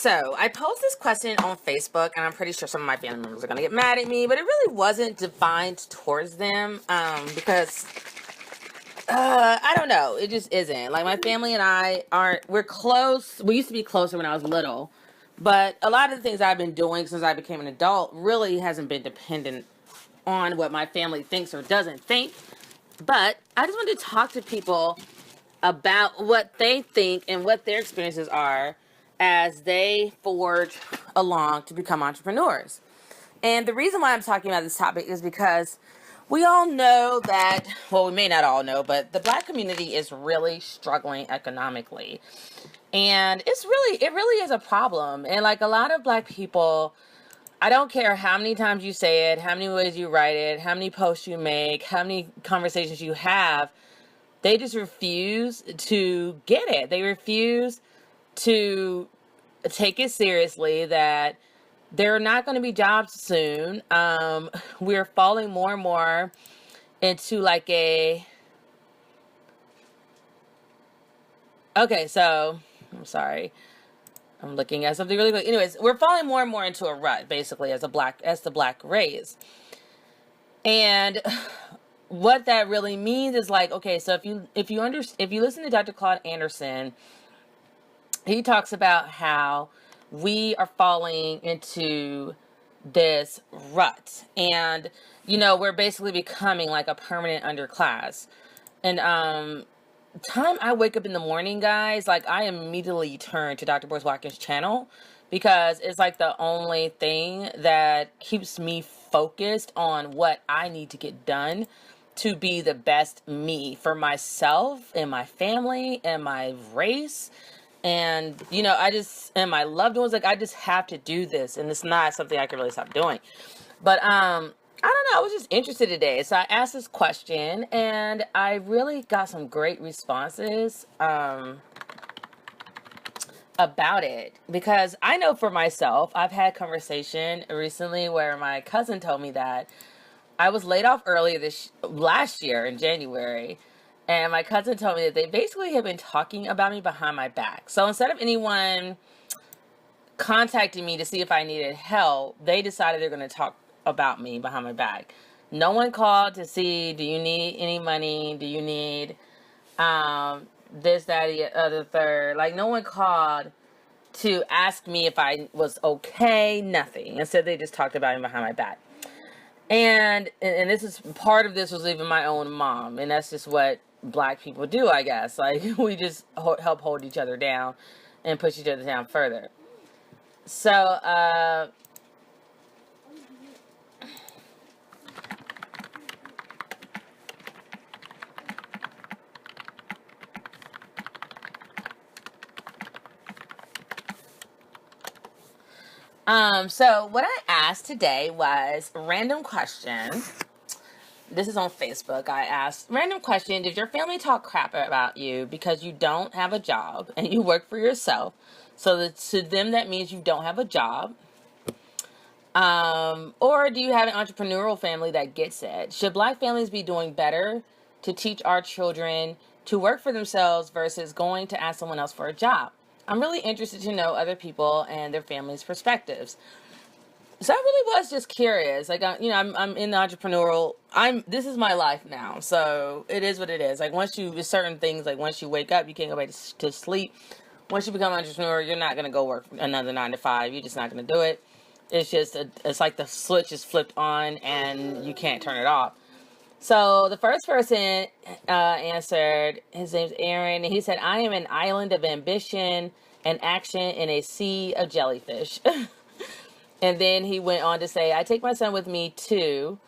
So I posed this question on Facebook, and I'm pretty sure some of my family members are going to get mad at me, but it really wasn't defined towards them because I don't know. It just isn't. Like, my family and I we're close. We used to be closer when I was little, but a lot of the things I've been doing since I became an adult really hasn't been dependent on what my family thinks or doesn't think. But I just wanted to talk to people about what they think and what their experiences are as they forge along to become entrepreneurs. And the reason why I'm talking about this topic is because we all know that, well, we may not all know, but the Black community is really struggling economically. And it really is a problem. And like, a lot of Black people, I don't care how many times you say it, how many ways you write it, how many posts you make, how many conversations you have, they just refuse to get it. They refuse to take it seriously that there are not going to be jobs soon. We're falling more and more into like okay, so I'm sorry. I'm looking at something really quick. Anyways, we're falling more and more into a rut, basically, as the Black race. And what that really means is, like, okay, so if you listen to Dr. Claude Anderson, he talks about how we are falling into this rut, and we're basically becoming like a permanent underclass. And time I wake up in the morning, guys, like, I immediately turn to Dr. Boyce Watkins' channel, because it's like the only thing that keeps me focused on what I need to get done to be the best me for myself and my family and my race. And, and my loved ones, like, I just have to do this. And it's not something I can really stop doing. But, I don't know. I was just interested today. So I asked this question, and I really got some great responses, about it, because I know for myself, I've had conversation recently where my cousin told me that I was laid off earlier last year in January. And my cousin told me that they basically have been talking about me behind my back. So instead of anyone contacting me to see if I needed help, they decided they're going to talk about me behind my back. No one called to see, do you need any money? Do you need this, that, the other, third? Like, no one called to ask me if I was okay. Nothing. Instead, they just talked about me behind my back. And this is part of this was even my own mom, and that's just what Black people do, I guess. Like, we just help hold each other down and push each other down further. So so what I asked today was random question. This is on Facebook. I asked, random question: did your family talk crap about you because you don't have a job and you work for yourself? So that to them, that means you don't have a job. Or do you have an entrepreneurial family that gets it? Should Black families be doing better to teach our children to work for themselves versus going to ask someone else for a job? I'm really interested to know other people and their families' perspectives. So I really was just curious. Like, I'm in the entrepreneurial. This is my life now, so it is what it is. Like, with certain things, like, once you wake up, you can't go back to sleep. Once you become an entrepreneur, you're not gonna go work another 9 to 5. You're just not gonna do it. It's just it's like the switch is flipped on and you can't turn it off. So the first person answered, his name's Aaron, and he said, I am an island of ambition and action in a sea of jellyfish. And then he went on to say, I take my son with me to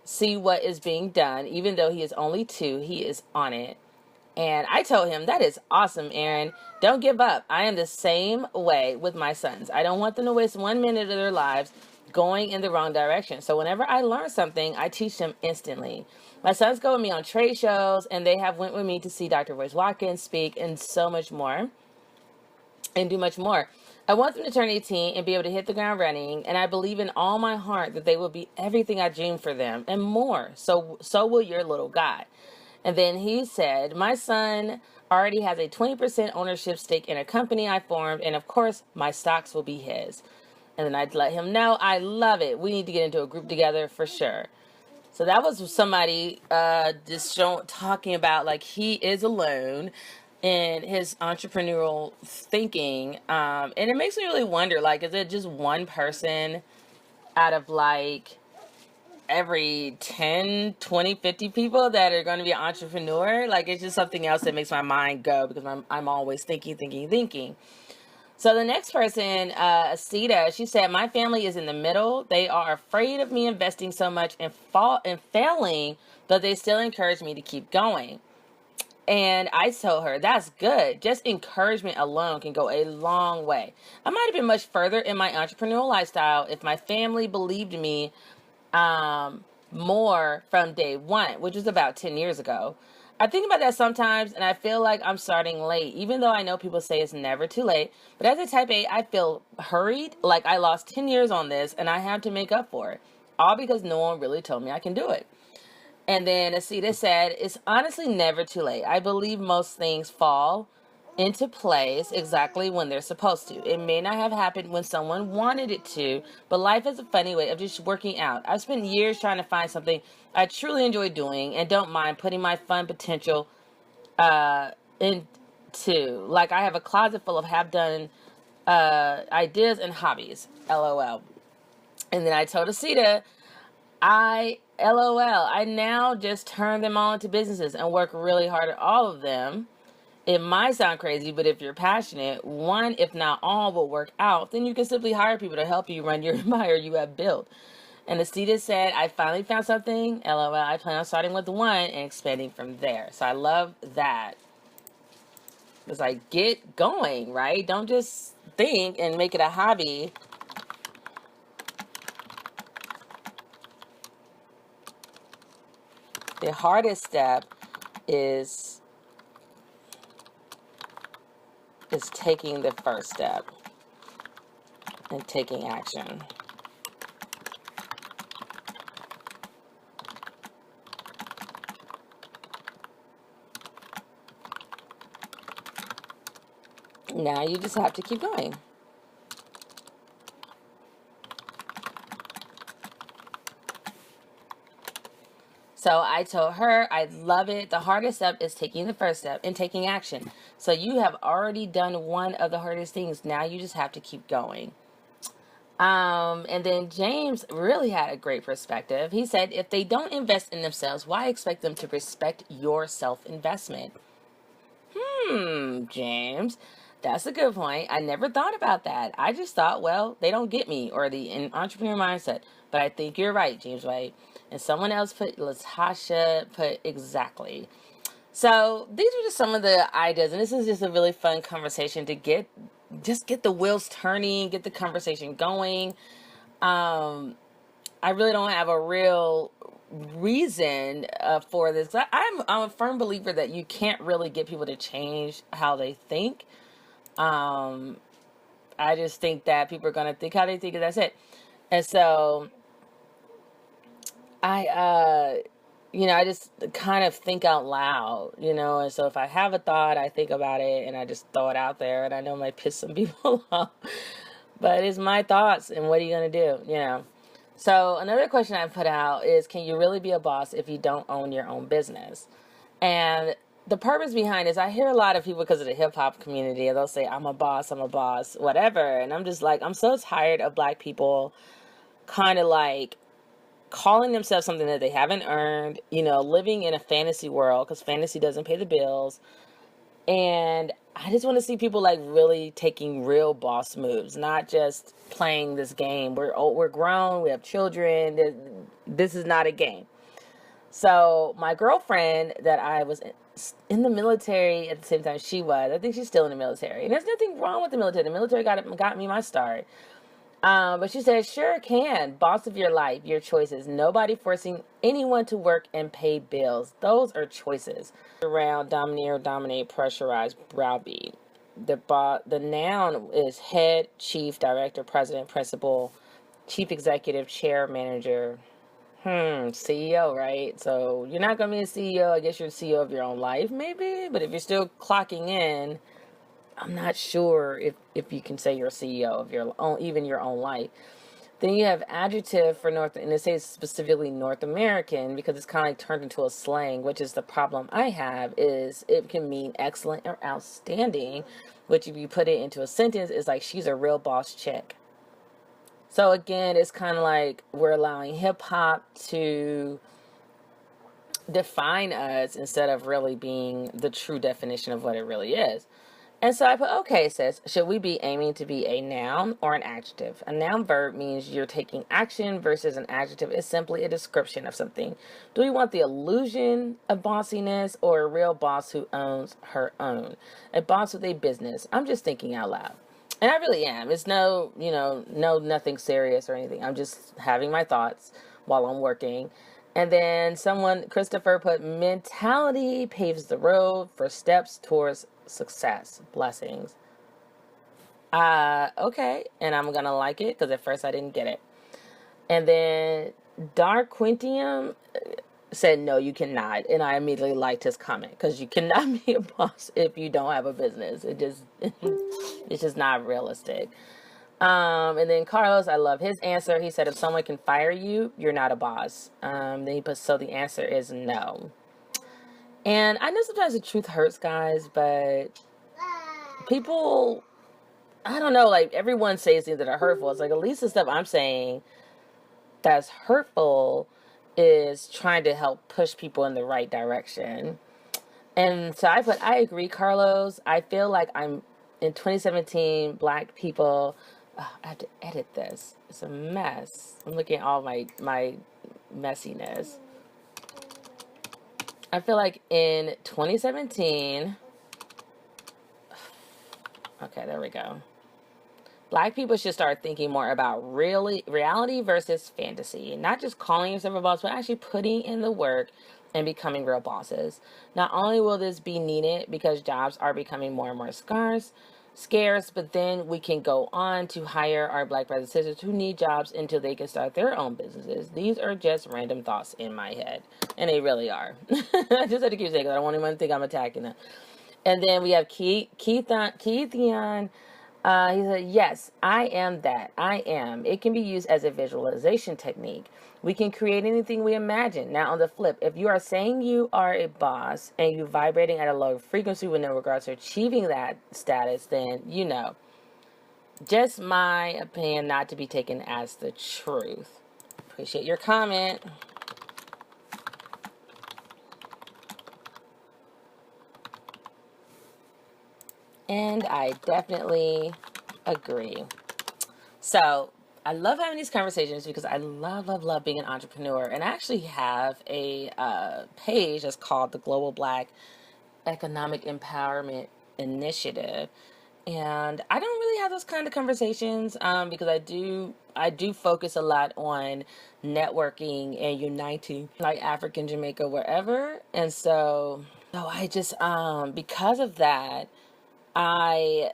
see what is being done. Even though he is only 2, he is on it. And I told him, that is awesome, Aaron. Don't give up. I am the same way with my sons. I don't want them to waste 1 minute of their lives going in the wrong direction. So whenever I learn something, I teach them instantly. My sons go with me on trade shows, and they have went with me to see Dr. Boyce Watkins speak and so much more, and do much more. I want them to turn 18 and be able to hit the ground running, and I believe in all my heart that they will be everything I dream for them and more. So will your little guy. And then he said, my son already has a 20% ownership stake in a company I formed, and of course, my stocks will be his. And then I'd let him know, I love it. We need to get into a group together for sure. So that was somebody talking about like he is alone in his entrepreneurial thinking. And it makes me really wonder, like, is it just one person out of like every 10, 20, 50 people that are going to be an entrepreneur? Like, it's just something else that makes my mind go because I'm always thinking. So the next person, Asita, she said, my family is in the middle. They are afraid of me investing so much and failing, but they still encourage me to keep going. And I told her, that's good. Just encouragement alone can go a long way. I might have been much further in my entrepreneurial lifestyle if my family believed me more from day one, which was about 10 years ago. I think about that sometimes, and I feel like I'm starting late, even though I know people say it's never too late. But as a type A, I feel hurried, like I lost 10 years on this, and I have to make up for it, all because no one really told me I can do it. And then Asita said, it's honestly never too late. I believe most things fall into place exactly when they're supposed to. It may not have happened when someone wanted it to, but life is a funny way of just working out. I've spent years trying to find something I truly enjoy doing and don't mind putting my fun potential into. Like, I have a closet full of half-done ideas and hobbies. LOL. And then I told Asita, I now just turn them all into businesses and work really hard at all of them. It might sound crazy, but if you're passionate, one, if not all, will work out. Then you can simply hire people to help you run your empire you have built. And Asita said, I finally found something. LOL. I plan on starting with one and expanding from there. So I love that. It's like, get going, right? Don't just think and make it a hobby. The hardest step is taking the first step and taking action. Now you just have to keep going. So I told her, I love it. The hardest step is taking the first step and taking action. So you have already done one of the hardest things. Now you just have to keep going. And then James really had a great perspective. He said, if they don't invest in themselves, why expect them to respect your self-investment? James, that's a good point. I never thought about that. I just thought, well, they don't get me, or the entrepreneur mindset. But I think you're right, James White. And someone else Latasha put exactly. So these are just some of the ideas, and this is just a really fun conversation to get the wheels turning, get the conversation going. I really don't have a real reason for this. I'm a firm believer that you can't really get people to change how they think. I just think that people are going to think how they think, and that's it. And so I just kind of think out loud, and so if I have a thought, I think about it and I just throw it out there, and I know it might piss some people off, but it's my thoughts, and what are you going to do, So another question I put out is, can you really be a boss if you don't own your own business? And the purpose behind this, I hear a lot of people because of the hip hop community, they'll say, I'm a boss, whatever. And I'm just like, I'm so tired of Black people kind of like calling themselves something that they haven't earned, living in a fantasy world because fantasy doesn't pay the bills. And I just want to see people like really taking real boss moves, not just playing this game. We're grown, we have children. This is not a game. So my girlfriend that I was in the military at the same time she was, I think she's still in the military. And there's nothing wrong with the military. The military got me my start. But she said, sure can. Boss of your life, your choices. Nobody forcing anyone to work and pay bills. Those are choices. Around, dominate, pressurize, browbeat. The noun is head, chief, director, president, principal, chief executive, chair, manager. CEO, right? So you're not going to be a CEO. I guess you're a CEO of your own life, maybe. But if you're still clocking in, I'm not sure if you can say you're a CEO of your own, even your own life. Then you have adjective for North, and it says specifically North American because it's kind of like turned into a slang, which is the problem I have, is it can mean excellent or outstanding, which if you put it into a sentence is like she's a real boss chick. So again, it's kind of like we're allowing hip hop to define us instead of really being the true definition of what it really is. And so I put, okay, sis, should we be aiming to be a noun or an adjective? A noun verb means you're taking action versus an adjective is simply a description of something. Do we want the illusion of bossiness or a real boss who owns her own? A boss with a business. I'm just thinking out loud. And I really am. It's no, nothing serious or anything. I'm just having my thoughts while I'm working. And then Christopher put, mentality paves the road for steps towards success. Blessings. Okay. And I'm going to like it because at first I didn't get it. And then Darquintium said, no, you cannot. And I immediately liked his comment because you cannot be a boss if you don't have a business. It's just not realistic. And then Carlos, I love his answer. He said, if someone can fire you, you're not a boss. Then he put, so the answer is no. And I know sometimes the truth hurts, guys, but people, I don't know, like everyone says things that are hurtful. It's like at least the stuff I'm saying that's hurtful is trying to help push people in the right direction. And so I agree, Carlos. I feel like I'm in 2017, black people, I have to edit this. It's a mess. I'm looking at all my messiness. I feel like in 2017, okay, there we go. Black people should start thinking more about reality versus fantasy. Not just calling yourself a boss, but actually putting in the work and becoming real bosses. Not only will this be needed because jobs are becoming more and more scarce, but then we can go on to hire our black brothers and sisters who need jobs until they can start their own businesses. These are just random thoughts in my head, and they really are. I just had to keep saying because I don't want anyone to think I'm attacking them. And then we have Keithian. He said, yes, I am that. I am. It can be used as a visualization technique. We can create anything we imagine. Now, on the flip, if you are saying you are a boss and you're vibrating at a low frequency with no regards to achieving that status, then, just my opinion, not to be taken as the truth. Appreciate your comment. And I definitely agree. So I love having these conversations because I love being an entrepreneur. And I actually have a page that's called the Global Black Economic Empowerment Initiative. And I don't really have those kind of conversations because I do focus a lot on networking and uniting, like African, Jamaica, wherever. And so I just, because of that, I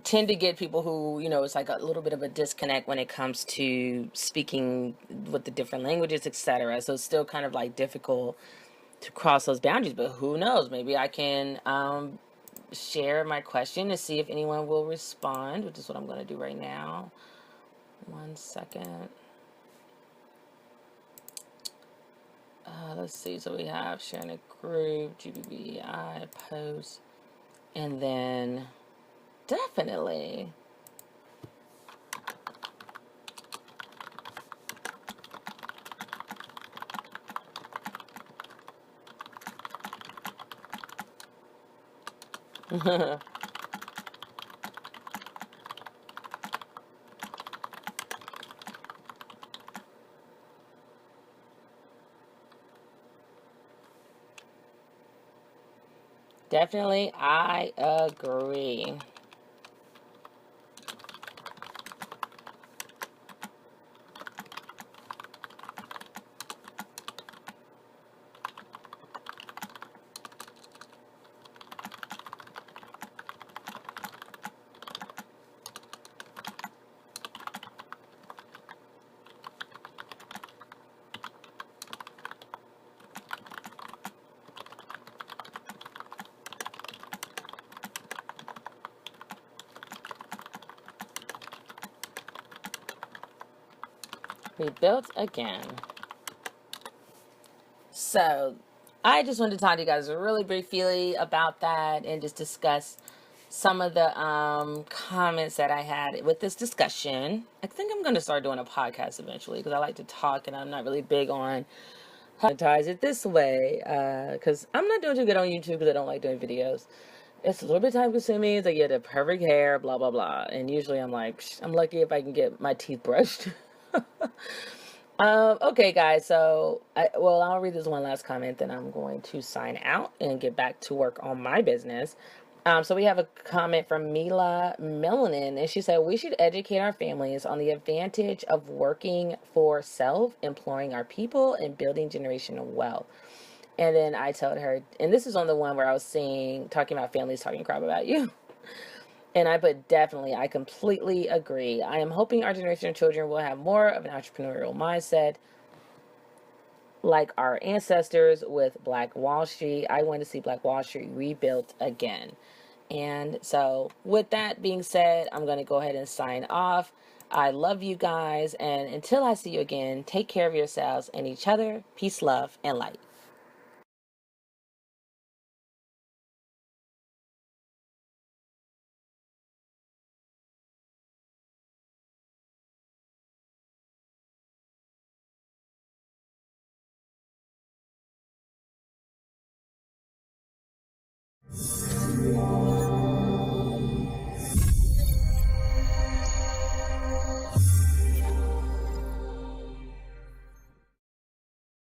tend to get people who, it's like a little bit of a disconnect when it comes to speaking with the different languages, etc. So it's still kind of like difficult to cross those boundaries, but who knows? Maybe I can share my question to see if anyone will respond, which is what I'm going to do right now. 1 second. Let's see. So we have sharing a group, GBBI, post, and then definitely. Definitely, I agree. Rebuilt again. So I just wanted to talk to you guys really briefly about that and just discuss some of the comments that I had with this discussion. I think I'm going to start doing a podcast eventually because I like to talk and I'm not really big on monetize it this way because I'm not doing too good on YouTube because I don't like doing videos. It's a little bit time consuming. It's like you get the perfect hair, blah blah blah, and usually I'm like, I'm lucky if I can get my teeth brushed. Okay, guys. So, I'll read this one last comment, then I'm going to sign out and get back to work on my business. So we have a comment from Mila Melanin, and she said, we should educate our families on the advantage of working for self, employing our people, and building generational wealth. And then I told her, and this is on the one where I was talking about families talking crap about you. And I put definitely, I completely agree. I am hoping our generation of children will have more of an entrepreneurial mindset like our ancestors with Black Wall Street. I want to see Black Wall Street rebuilt again. And so, with that being said, I'm going to go ahead and sign off. I love you guys. And until I see you again, take care of yourselves and each other. Peace, love, and light.